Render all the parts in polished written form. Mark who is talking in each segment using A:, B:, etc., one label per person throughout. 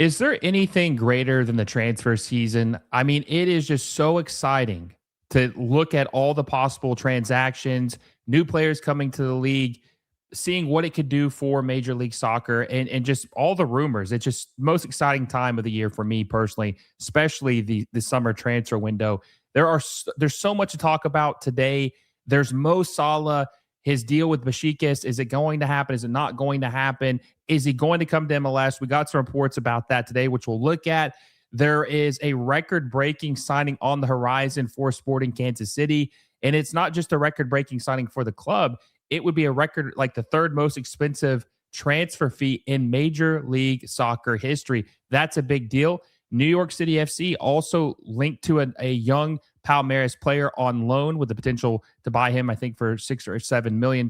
A: Is there anything greater than the transfer season? I mean, it is just so exciting to look at all the possible transactions, new players coming to the league, seeing what it could do for Major League Soccer and just all the rumors. It's just most exciting time of the year for me personally, especially the summer transfer window. There's so much to talk about today. There's Mo Salah, his deal with Beşiktaş. Is it going to happen? Is it not going to happen? Is he going to come to MLS? We got some reports about that today, which we'll look at. There is a record-breaking signing on the horizon for Sporting Kansas City, and it's not just a record-breaking signing for the club. It would be a record, like the third most expensive transfer fee in Major League Soccer history. That's a big deal. New York City FC also linked to a young Palmeiras player on loan with the potential to buy him, I think, for $6 or $7 million.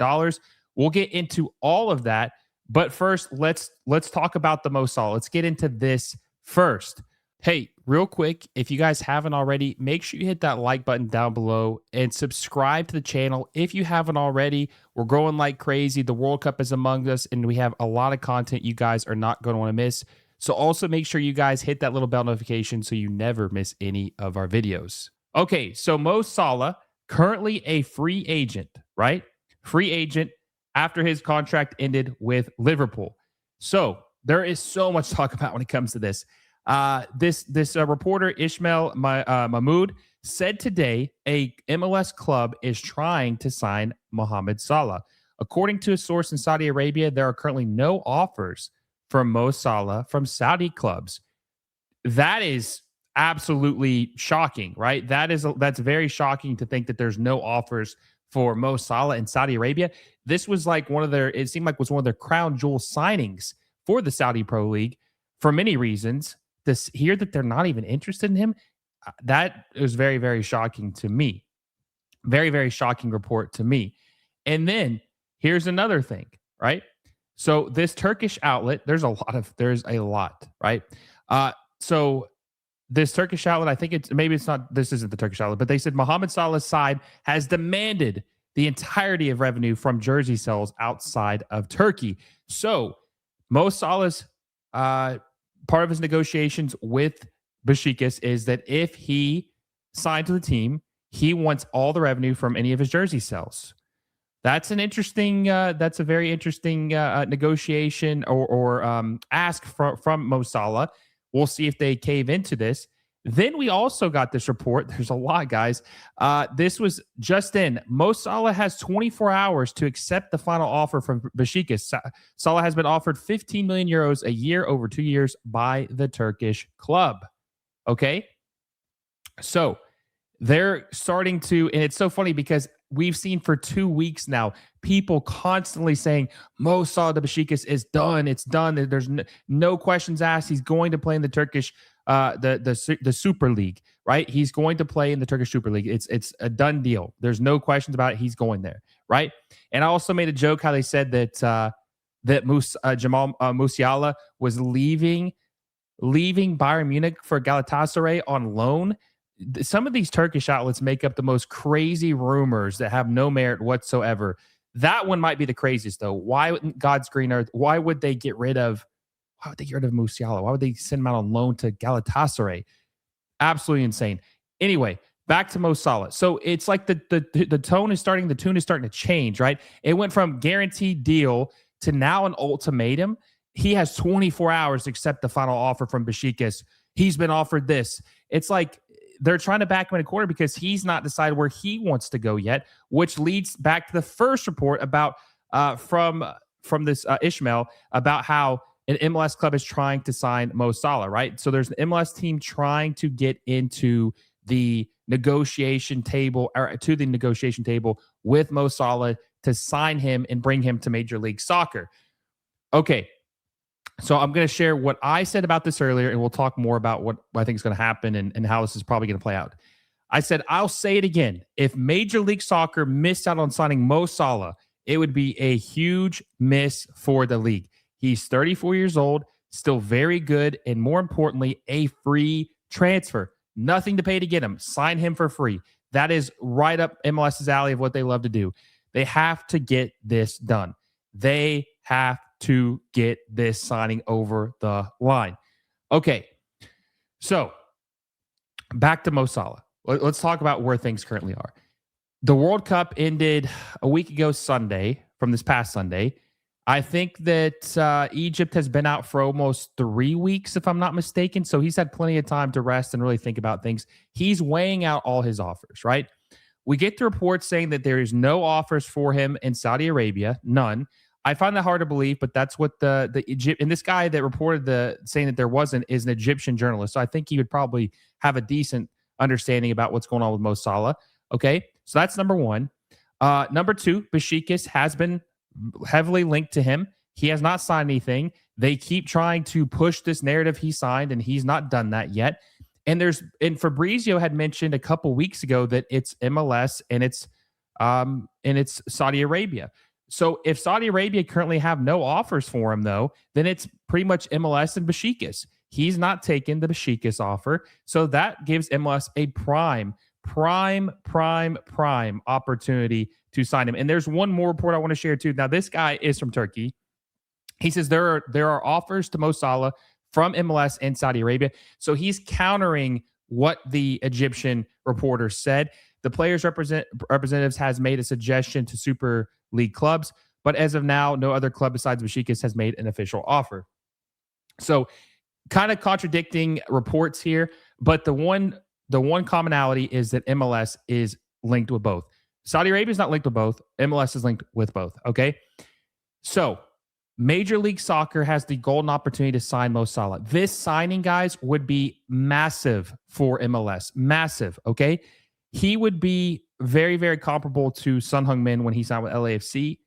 A: We'll get into all of that. But first, let's talk about the Mo Salah. Let's get into this first. Hey, real quick, if you guys haven't already, make sure you hit that like button down below and subscribe to the channel if you haven't already. We're growing like crazy. The World Cup is among us, and we have a lot of content you guys are not going to want to miss. So also make sure you guys hit that little bell notification so you never miss any of our videos. Okay, so Mo Salah, currently a free agent, right? Free agent after his contract ended with Liverpool. So there is so much to talk about when it comes to this. This reporter, Ismail Mahmoud, said today a MLS club is trying to sign Mohamed Salah. According to a source in Saudi Arabia, there are currently no offers for Mo Salah from Saudi clubs. That is absolutely shocking, right? That's very shocking to think that there's no offers for Mo Salah in Saudi Arabia. This was like it seemed like was one of their crown jewel signings for the Saudi Pro League for many reasons. To hear that they're not even interested in him, that is very, very shocking to me. Very, very shocking report to me. And then here's another thing, right? So this Turkish outlet, there's a lot, right? So this Turkish outlet, I think this isn't the Turkish outlet, but they said Mohamed Salah's side has demanded the entirety of revenue from jersey sales outside of Turkey. So Mo Salah's part of his negotiations with Beşiktaş is that if he signed to the team, he wants all the revenue from any of his jersey sales. That's a very interesting negotiation or ask from Mo Salah. We'll see if they cave into this. Then we also got this report. There's a lot, guys. This was just in. Mo Salah has 24 hours to accept the final offer from Beşiktaş. Salah has been offered 15 million euros a year over 2 years by the Turkish club. Okay? So they're starting to, and it's so funny because we've seen for 2 weeks now people constantly saying Mo Salah to Beşiktaş is done. It's done. There's no questions asked. He's going to play in the Turkish the Super League, right? He's going to play in the Turkish Super League. It's a done deal. There's no questions about it. He's going there, right? And I also made a joke how they said that Jamal Musiala was leaving Bayern Munich for Galatasaray on loan. Some of these Turkish outlets make up the most crazy rumors that have no merit whatsoever. That one might be the craziest, though. Why, God's green earth, why would they get rid of Musiala? Why would they send him out on loan to Galatasaray? Absolutely insane. Anyway, back to Mo Salah. So it's like the tune is starting to change, right? It went from guaranteed deal to now an ultimatum. He has 24 hours to accept the final offer from Beşiktaş. He's been offered this. It's like they're trying to back him in a corner because he's not decided where he wants to go yet, which leads back to the first report about from this Ishmael about how an MLS club is trying to sign Mo Salah, right? So there's an MLS team trying to get into the negotiation table with Mo Salah to sign him and bring him to Major League Soccer. Okay. So I'm going to share what I said about this earlier, and we'll talk more about what I think is going to happen and how this is probably going to play out. I said, I'll say it again. If Major League Soccer missed out on signing Mo Salah, it would be a huge miss for the league. He's 34 years old, still very good, and more importantly, a free transfer. Nothing to pay to get him. Sign him for free. That is right up MLS's alley of what they love to do. They have to get this done. They have to get this signing over the line. Okay, so back to Mo Salah. Let's talk about where things currently are. The World Cup ended a week ago Sunday, from this past Sunday. I think that Egypt has been out for almost 3 weeks, if I'm not mistaken. So he's had plenty of time to rest and really think about things. He's weighing out all his offers, right? We get the reports saying that there is no offers for him in Saudi Arabia, none. I find that hard to believe, but that's what the Egypt, and this guy that reported saying that there wasn't is an Egyptian journalist. So I think he would probably have a decent understanding about what's going on with Mo Salah. Okay, so that's number one. Number two, Beşiktaş has been heavily linked to him. He has not signed anything. They keep trying to push this narrative he signed, and he's not done that yet. And Fabrizio had mentioned a couple weeks ago that it's MLS and it's Saudi Arabia. So if Saudi Arabia currently have no offers for him, though, then it's pretty much MLS and Beşiktaş. He's not taken the Beşiktaş offer, so that gives MLS a prime opportunity to sign him. And there's one more report I want to share too. Now, this guy is from Turkey. He says there are offers to Mo Salah from MLS and Saudi Arabia. So he's countering what the Egyptian reporter said. The players' representatives has made a suggestion to Super League clubs, but as of now, no other club besides Beşiktaş has made an official offer. So kind of contradicting reports here, but the one commonality is that MLS is linked with both. Saudi Arabia is not linked with both. MLS is linked with both. Okay. So Major League Soccer has the golden opportunity to sign Mo Salah. This signing, guys, would be massive for MLS. Massive. Okay. He would be very, very comparable to Son Heung-min when he signed with LAFC.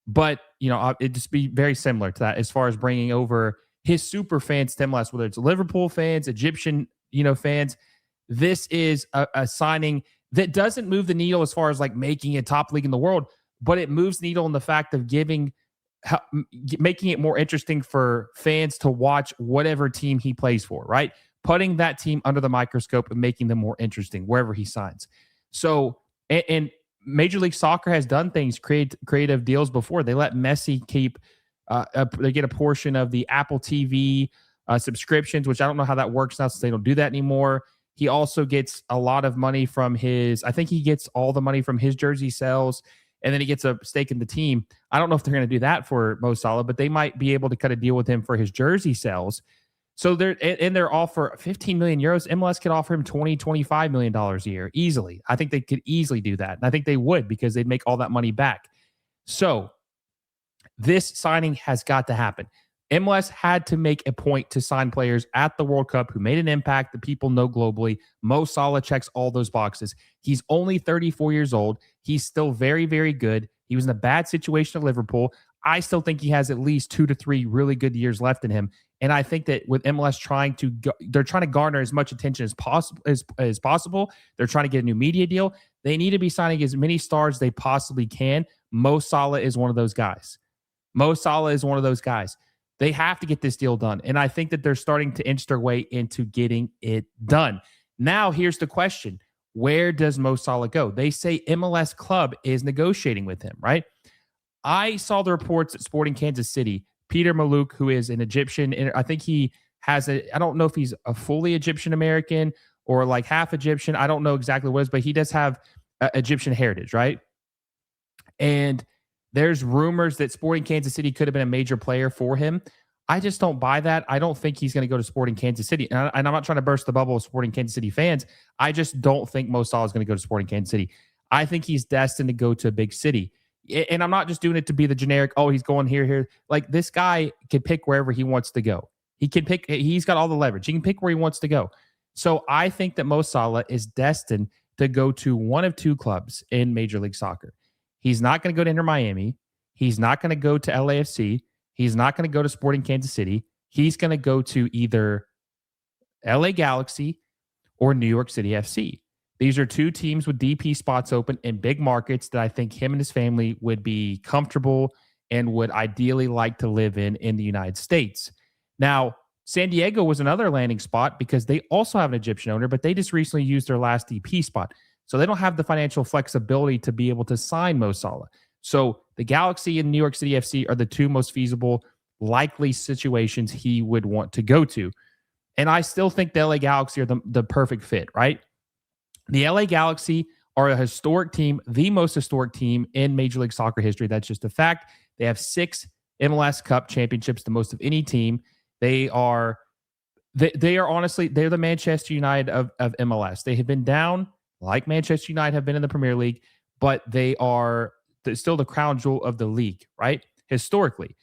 A: But, it'd just be very similar to that as far as bringing over his super fans to MLS, whether it's Liverpool fans, Egyptian, fans. This is a signing that doesn't move the needle as far as like making a top league in the world, but it moves the needle in the fact of making it more interesting for fans to watch whatever team he plays for, right? Putting that team under the microscope and making them more interesting wherever he signs. So, and Major League Soccer has done things, creative deals before. They let Messi keep, they get a portion of the Apple TV subscriptions, which I don't know how that works now since they don't do that anymore. He also gets a lot of money from I think he gets all the money from his jersey sales, and then he gets a stake in the team. I don't know if they're going to do that for Mo Salah, but they might be able to cut a deal with him for his jersey sales. So they're all for 15 million euros. MLS could offer him $20-25 million a year easily. I think they could easily do that. And I think they would, because they'd make all that money back. So this signing has got to happen. MLS had to make a point to sign players at the World Cup who made an impact that people know globally. Mo Salah checks all those boxes. He's only 34 years old. He's still very, very good. He was in a bad situation at Liverpool. I still think he has at least 2 to 3 really good years left in him. And I think that with MLS they're trying to garner as much attention as possible. They're trying to get a new media deal. They need to be signing as many stars as they possibly can. Mo Salah is one of those guys. They have to get this deal done. And I think that they're starting to inch their way into getting it done. Now, here's the question. Where does Mo Salah go? They say MLS club is negotiating with him, right? I saw the reports at Sporting Kansas City. Peter Maluk, who is an Egyptian, I think he has I don't know if he's a fully Egyptian American or like half Egyptian. I don't know exactly what it is, but he does have Egyptian heritage, right? And there's rumors that Sporting Kansas City could have been a major player for him. I just don't buy that. I don't think he's going to go to Sporting Kansas City. And I'm not trying to burst the bubble of Sporting Kansas City fans. I just don't think Mo Salah is going to go to Sporting Kansas City. I think he's destined to go to a big city. And I'm not just doing it to be the generic, he's going here. Like, this guy can pick wherever he wants to go. He's got all the leverage. He can pick where he wants to go. So I think that Mo Salah is destined to go to one of two clubs in Major League Soccer. He's not going to go to Inter Miami. He's not going to go to LAFC. He's not going to go to Sporting Kansas City. He's going to go to either LA Galaxy or New York City FC. These are two teams with DP spots open in big markets that I think him and his family would be comfortable and would ideally like to live in the United States. Now, San Diego was another landing spot because they also have an Egyptian owner, but they just recently used their last DP spot. So they don't have the financial flexibility to be able to sign Mo Salah. So the Galaxy and New York City FC are the two most feasible, likely situations he would want to go to. And I still think the LA Galaxy are the perfect fit, right? The LA Galaxy are a historic team, the most historic team in Major League Soccer history. That's just a fact. They have 6 MLS Cup championships, the most of any team. They are honestly, they're the Manchester United of MLS. They have been down like Manchester United have been in the Premier League, but they are still the crown jewel of the league, right? Historically.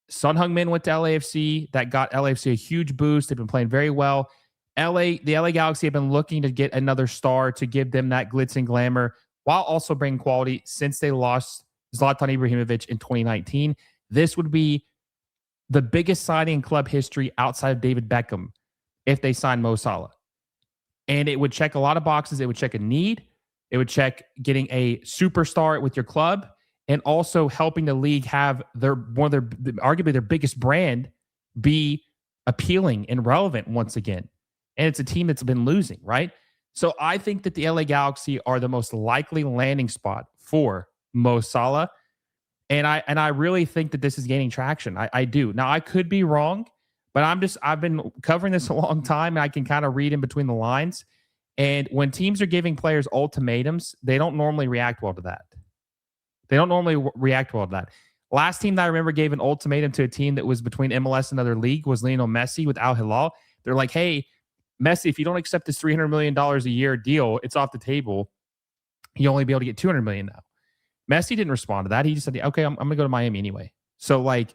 A: Son Heung-min went to LAFC. That got LAFC a huge boost. They've been playing very well. The LA Galaxy have been looking to get another star to give them that glitz and glamour while also bringing quality since they lost Zlatan Ibrahimovic in 2019. This would be the biggest signing in club history outside of David Beckham if they sign Mo Salah. And it would check a lot of boxes. It would check a need. It would check getting a superstar with your club and also helping the league have arguably their biggest brand be appealing and relevant once again. And it's a team that's been losing, right? So I think that the LA Galaxy are the most likely landing spot for Mo Salah. And I really think that this is gaining traction. I do. Now, I could be wrong, but I've been covering this a long time, and I can kind of read in between the lines. And when teams are giving players ultimatums, they don't normally react well to that. Last team that I remember gave an ultimatum to a team that was between MLS and another league was Lionel Messi with Al Hilal. They're like, hey, Messi, if you don't accept this $300 million a year deal, it's off the table. You'll only be able to get $200 million now. Messi didn't respond to that. He just said, okay, I'm going to go to Miami anyway. So, I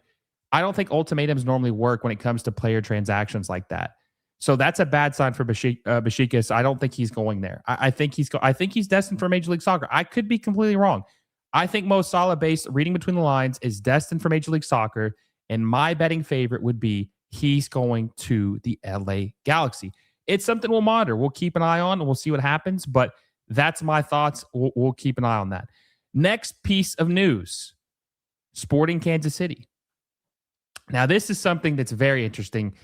A: don't think ultimatums normally work when it comes to player transactions like that. So that's a bad sign for Beşiktaş. I don't think he's going there. I think he's destined for Major League Soccer. I could be completely wrong. I think Mo Salah, based reading between the lines, is destined for Major League Soccer. And my betting favorite would be he's going to the LA Galaxy. It's something we'll monitor. We'll keep an eye on, and we'll see what happens. But that's my thoughts. We'll keep an eye on that. Next piece of news, Sporting Kansas City. Now, this is something that's very interesting.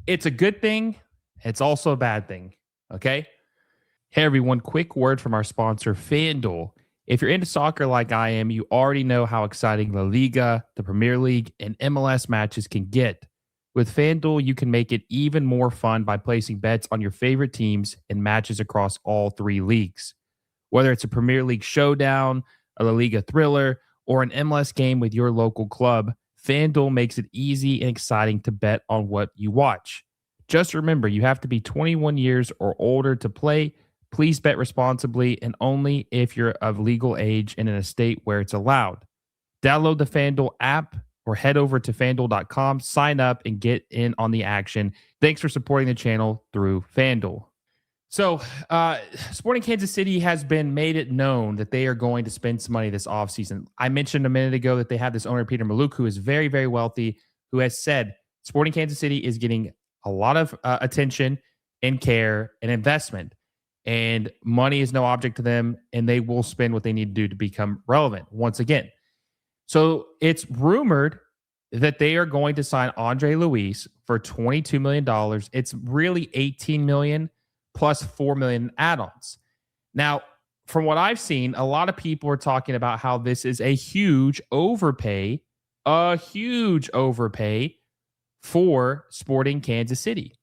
A: It's a good thing. It's also a bad thing. Okay? Hey, everyone. Quick word from our sponsor, FanDuel. If you're into soccer like I am, you already know how exciting La Liga, the Premier League, and MLS matches can get. With FanDuel, you can make it even more fun by placing bets on your favorite teams and matches across all 3 leagues. Whether it's a Premier League showdown, a La Liga thriller, or an MLS game with your local club, FanDuel makes it easy and exciting to bet on what you watch. Just remember, you have to be 21 years or older to play. Please bet responsibly and only if you're of legal age and in a state where it's allowed. Download the FanDuel app or head over to FanDuel.com, sign up, and get in on the action. Thanks for supporting the channel through FanDuel. So, Sporting Kansas City has been made it known that they are going to spend some money this offseason. I mentioned a minute ago that they have this owner, Peter Maluk, who is very, very wealthy, who has said Sporting Kansas City is getting a lot of attention and care and investment, and money is no object to them, and they will spend what they need to do to become relevant once again. So it's rumored that they are going to sign André Luiz for $22 million. It's really $18 million plus $4 million add-ons. Now, from what I've seen, a lot of people are talking about how this is a huge overpay for Sporting Kansas City.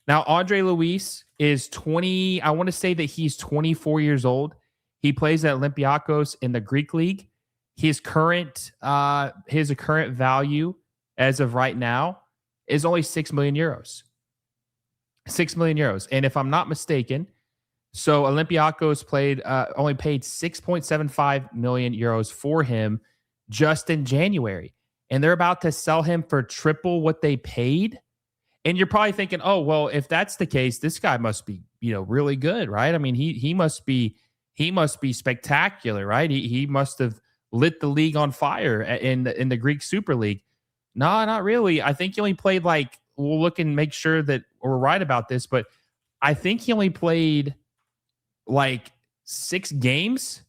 A: Now, André Luiz is 20. I want to say that he's 24 years old. He plays at Olympiacos in the Greek league. His current value as of right now is only 6 million euros. 6 million euros. And if I'm not mistaken, so Olympiacos only paid 6.75 million euros for him just in January. And they're about to sell him for triple what they paid. And you're probably thinking, oh, well, if that's the case, this guy must be, really good, right? I mean, he must be spectacular, right? He must have lit the league on fire in the Greek Super League. No, not really. I think he only played we'll look and make sure that we're right about this, but I think he only played 6 games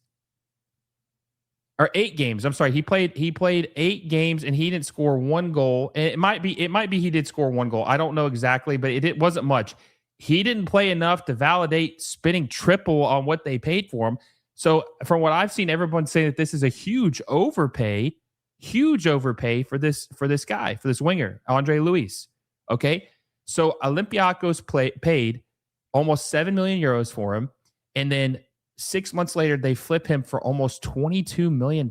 A: or 8 games. I'm sorry. He played 8 games and he didn't score 1 goal. And it might be he did score 1 goal. I don't know exactly, but it wasn't much. He didn't play enough to validate spending triple on what they paid for him. So from what I've seen, everyone's saying that this is a huge overpay for this guy, for this winger, André Luiz. Okay. So Olympiacos paid almost 7 million euros for him. And then 6 months later, they flip him for almost $22 million.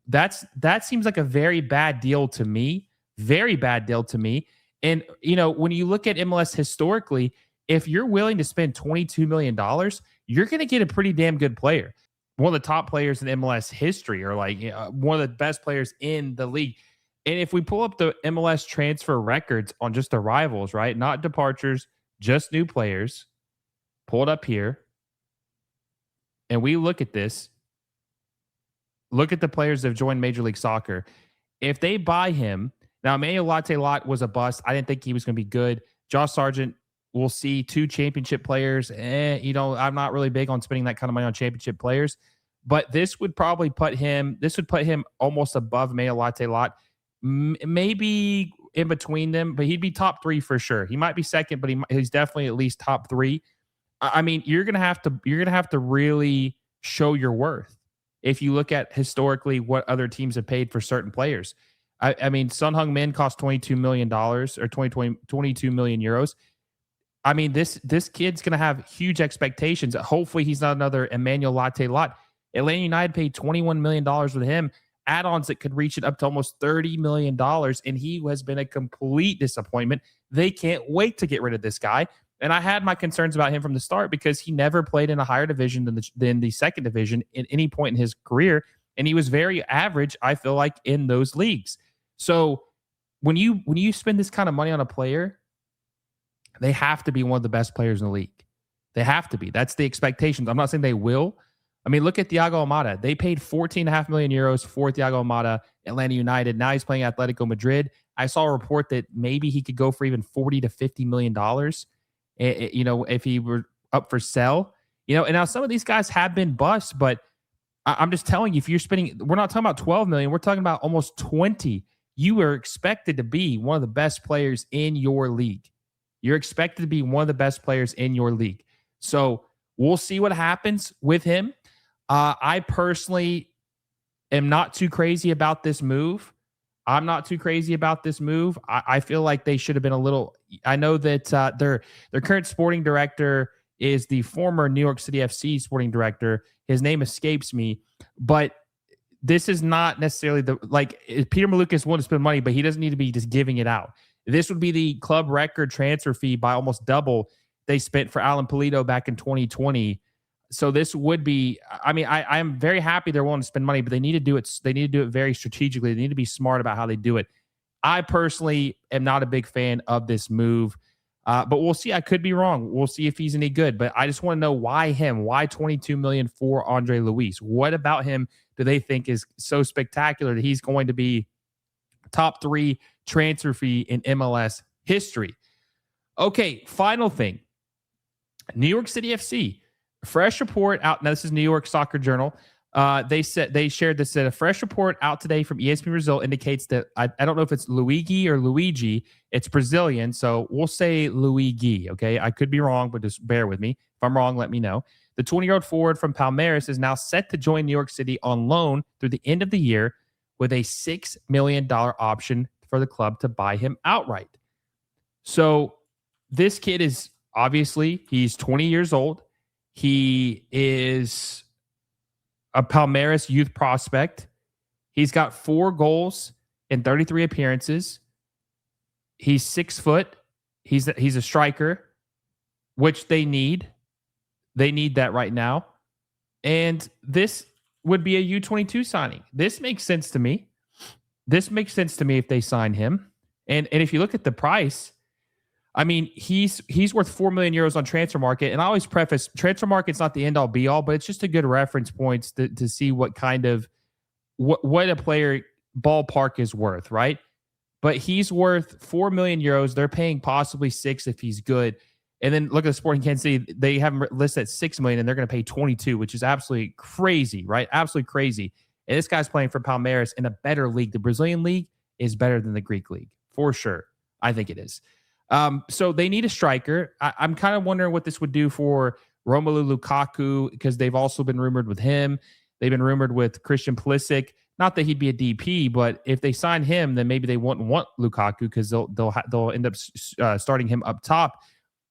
A: That seems like a very bad deal to me. Very bad deal to me. And, when you look at MLS historically, if you're willing to spend $22 million, you're going to get a pretty damn good player. One of the top players in MLS history, or one of the best players in the league. And if we pull up the MLS transfer records on just arrivals, right? Not departures, just new players. Pull it up here. And we look at this. Look at the players that have joined Major League Soccer. If they buy him, now Emmanuel Latte-Lot was a bust. I didn't think he was going to be good. Josh Sargent, we'll see 2 championship players. I'm not really big on spending that kind of money on championship players. But this would probably put him almost above Emmanuel Latte-Lot. Maybe in between them, but he'd be top 3 for sure. He might be second, but he's definitely at least top 3. I mean, you're gonna have to really show your worth if you look at historically what other teams have paid for certain players. I mean, Son Heung-min cost $22 million or 22 million euros. I mean, this kid's gonna have huge expectations. Hopefully, he's not another Emmanuel Latte-Lot. Atlanta United paid $21 million with him. Add-ons that could reach it up to almost $30 million, and he has been a complete disappointment. They can't wait to get rid of this guy. And I had my concerns about him from the start because he never played in a higher division than the second division at any point in his career, and he was very average, I feel like, in those leagues. So when you spend this kind of money on a player, they have to be one of the best players in the league. They have to be. That's the expectations. I'm not saying they will. I mean, look at Thiago Almada. They paid 14.5 million euros for Thiago Almada, Atlanta United. Now he's playing Atletico Madrid. I saw a report that maybe he could go for even $40 to $50 million, if he were up for sale. And now some of these guys have been busts, but I'm just telling you, if you're spending, we're not talking about 12 million, we're talking about almost 20. You are expected to be one of the best players in your league. You're expected to be one of the best players in your league. So we'll see what happens with him. I personally am not too crazy about this move. I'm not too crazy about this move. I feel like they should have been a little. I know that their current sporting director is the former New York City FC sporting director. His name escapes me, but this is not necessarily Peter Malukas wanted to spend money, but he doesn't need to be just giving it out. This would be the club record transfer fee by almost double they spent for Alan Pulido back in 2020. So this would be, I mean, I'm very happy they're willing to spend money, but they need to do it. They need to do it very strategically. They need to be smart about how they do it. I personally am not a big fan of this move, but we'll see. I could be wrong. We'll see if he's any good, but I just want to know why him, why 22 million for André Luiz? What about him do they think is so spectacular that he's going to be top 3 transfer fee in MLS history? Okay. Final thing, New York City FC. Fresh report out. Now, this is New York Soccer Journal. They shared this. That a fresh report out today from ESPN Brazil indicates that I don't know if it's Luighi or Luigi. It's Brazilian, so we'll say Luighi. Okay, I could be wrong, but just bear with me. If I'm wrong, let me know. The 20-year-old forward from Palmeiras is now set to join New York City on loan through the end of the year with a $6 million option for the club to buy him outright. So this kid is obviously he's 20 years old. He is a Palmeiras youth prospect. He's got 4 goals in 33 appearances. He's 6 foot. He's a striker, which they need. They need that right now. And this would be a U22 signing. This makes sense to me. This makes sense to me if they sign him. And if you look at the price, I mean, he's worth 4 million euros on Transfer Market. And I always preface, Transfer Market's not the end all be all, but it's just a good reference points to see what kind of what a player ballpark is worth, right? But he's worth 4 million euros. They're paying possibly 6 if he's good. And then look at the Sporting Kansas City. They have him listed at 6 million and they're going to pay 22, which is absolutely crazy, right? Absolutely crazy. And this guy's playing for Palmeiras in a better league. The Brazilian league is better than the Greek league, for sure. I think it is. So they need a striker. I'm kind of wondering what this would do for Romelu Lukaku because they've also been rumored with him. They've been rumored with Christian Pulisic. Not that he'd be a DP, but if they sign him, then maybe they wouldn't want Lukaku because they'll end up starting him up top.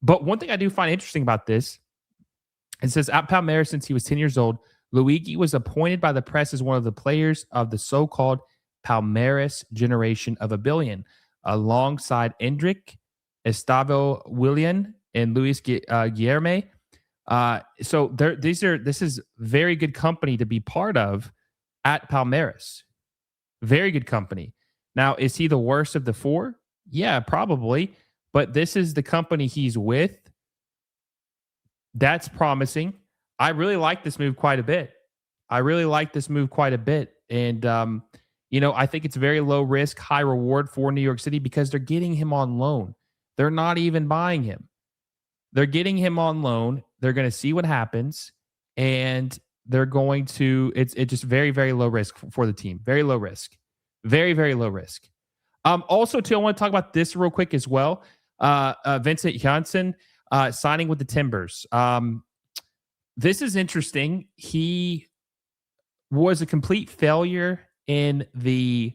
A: But one thing I do find interesting about this, it says at Palmeiras since he was 10 years old, Luighi was appointed by the press as one of the players of the so-called Palmeiras generation of a billion, alongside Endrick, Estavo Willian, and Luis Guilherme. So this is very good company to be part of at Palmeiras. Very good company. Now, is he the worst of the four? Yeah, probably. But this is the company he's with. That's promising. I really like this move quite a bit. And, I think it's very low risk, high reward for New York City because they're getting him on loan. They're not even buying him. They're getting him on loan. They're going to see what happens. And they're going to, it's just very, very low risk for the team. Very low risk. Very, very low risk. Also, too, I want to talk about this real quick as well. Vincent Janssen signing with the Timbers. This is interesting. He was a complete failure in the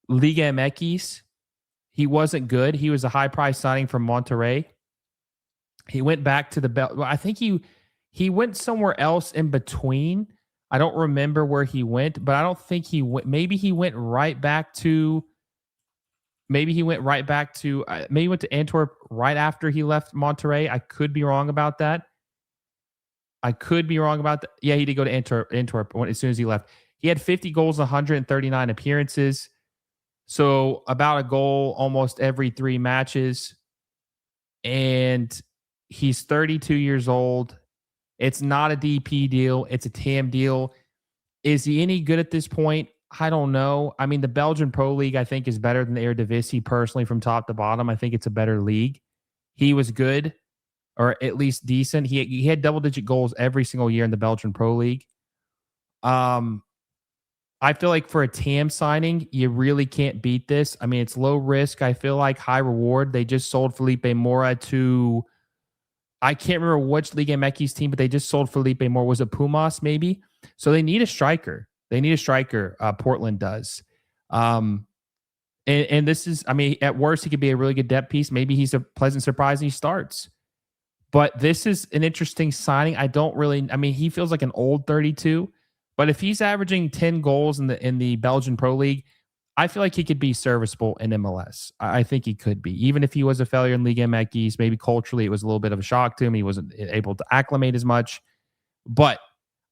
A: Liga MX. He wasn't good. He was a high price signing from Monterrey. He went back to I think he went somewhere else in between. I don't remember where he went, but I don't think he went. Maybe he went right back to. Maybe he went to Antwerp right after he left Monterrey. I could be wrong about that. Yeah, he did go to Antwerp as soon as he left. He had 50 goals, 139 appearances. So about a goal almost every 3 matches. And he's 32 years old. It's not a DP deal. It's a TAM deal. Is he any good at this point? I don't know. I mean, the Belgian Pro League, I think, is better than the Eredivisie personally from top to bottom. I think it's a better league. He was good, or at least decent. He had double-digit goals every single year in the Belgian Pro League. I feel like for a TAM signing, you really can't beat this. I mean, it's low risk. I feel like high reward. They just sold Felipe Mora to, I can't remember which Liga MX team, but they just sold Felipe Mora. Was it Pumas maybe? So they need a striker. Portland does. And this is, I mean, at worst, he could be a really good depth piece. Maybe he's a pleasant surprise and he starts. But this is an interesting signing. He feels like an old 32. But if he's averaging 10 goals in the Belgian Pro League, I feel like he could be serviceable in MLS. I think he could be. Even if he was a failure in Liga MX, maybe culturally it was a little bit of a shock to him. He wasn't able to acclimate as much. But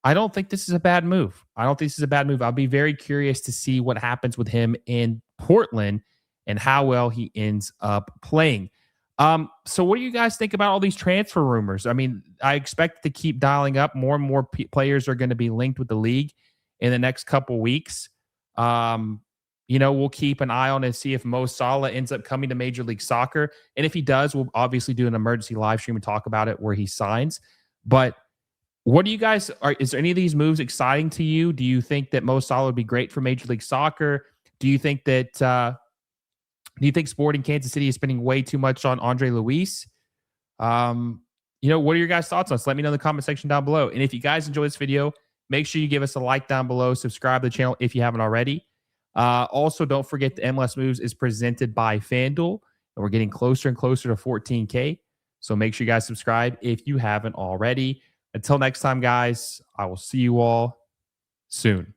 A: I don't think this is a bad move. I'll be very curious to see what happens with him in Portland and how well he ends up playing. So what do you guys think about all these transfer rumors? I mean, I expect to keep dialing up. More and more players are going to be linked with the league in the next couple weeks. We'll keep an eye on and see if Mo Salah ends up coming to Major League Soccer. And if he does, we'll obviously do an emergency live stream and talk about it where he signs. But what do you guys is there any of these moves exciting to you? Do you think that Mo Salah would be great for Major League Soccer? Do you think Sporting Kansas City is spending way too much on André Luiz? What are your guys' thoughts on this? Let me know in the comment section down below. And if you guys enjoy this video, make sure you give us a like down below, subscribe to the channel if you haven't already. Also, don't forget the MLS Moves is presented by FanDuel, and we're getting closer and closer to 14K. So make sure you guys subscribe if you haven't already. Until next time, guys, I will see you all soon.